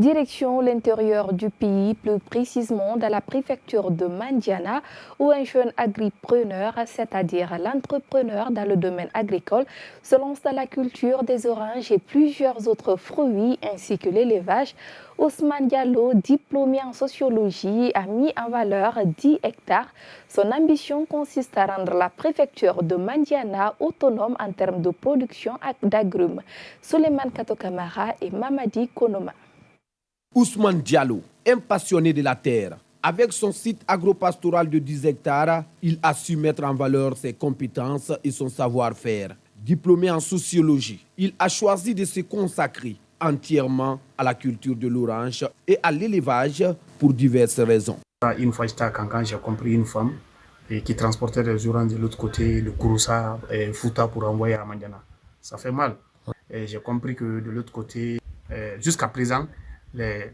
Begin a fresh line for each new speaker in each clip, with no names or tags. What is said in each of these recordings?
Direction l'intérieur du pays, plus précisément dans la préfecture de Mandiana, où un jeune agripreneur, c'est-à-dire l'entrepreneur dans le domaine agricole, se lance dans la culture des oranges et plusieurs autres fruits ainsi que l'élevage. Ousmane Diallo, diplômé en sociologie, a mis en valeur 10 hectares. Son ambition consiste à rendre la préfecture de Mandiana autonome en termes de production d'agrumes. Souleymane Katokamara et Mamadi Konoma.
Ousmane Diallo, un passionné de la terre. Avec son site agropastoral de 10 hectares, il a su mettre en valeur ses compétences et son savoir-faire. Diplômé en sociologie, il a choisi de se consacrer entièrement à la culture de l'orange et à l'élevage pour diverses raisons.
Une fois j'étais à Kankan, j'ai compris une femme qui transportait des oranges de l'autre côté, de Kouroussa et Fouta pour envoyer à Mandiana. Ça fait mal. Et j'ai compris que de l'autre côté, jusqu'à présent, les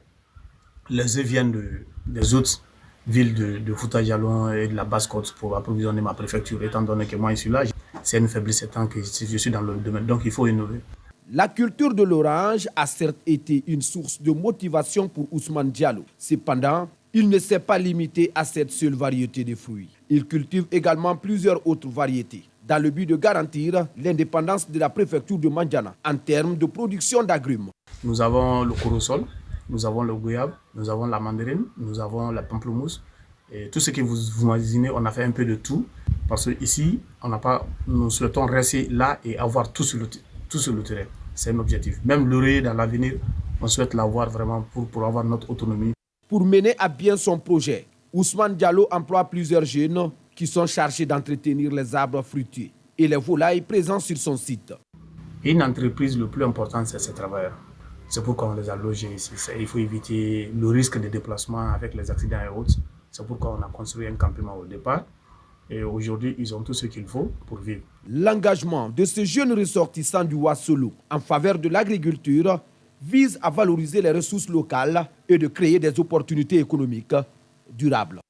œufs viennent des autres villes de Fouta Djallon et de la Basse-Côte pour approvisionner ma préfecture. Étant donné que moi je suis là, c'est une faiblesse étant que je suis dans le domaine. Donc il faut innover.
La culture de l'orange a certes été une source de motivation pour Ousmane Diallo. Cependant, il ne s'est pas limité à cette seule variété de fruits. Il cultive également plusieurs autres variétés dans le but de garantir l'indépendance de la préfecture de Mandiana en termes de production d'agrumes.
Nous avons le corosol, nous avons le goyave, nous avons la mandarine, nous avons la pamplemousse. Et tout ce que vous imaginez, on a fait un peu de tout. Parce qu'ici, nous souhaitons rester là et avoir tout sur le terrain. C'est un objectif. Même l'oreiller dans l'avenir, on souhaite l'avoir vraiment pour avoir notre autonomie.
Pour mener à bien son projet, Ousmane Diallo emploie plusieurs jeunes qui sont chargés d'entretenir les arbres fruitiers et les volailles présents sur son site.
Une entreprise, le plus important, c'est ses travailleurs. C'est pourquoi on les a logés ici. Il faut éviter le risque de déplacement avec les accidents et autres. C'est pourquoi on a construit un campement au départ. Et aujourd'hui, ils ont tout ce qu'il faut pour vivre.
L'engagement de ces jeunes ressortissants du Wassoulou en faveur de l'agriculture vise à valoriser les ressources locales et de créer des opportunités économiques durables.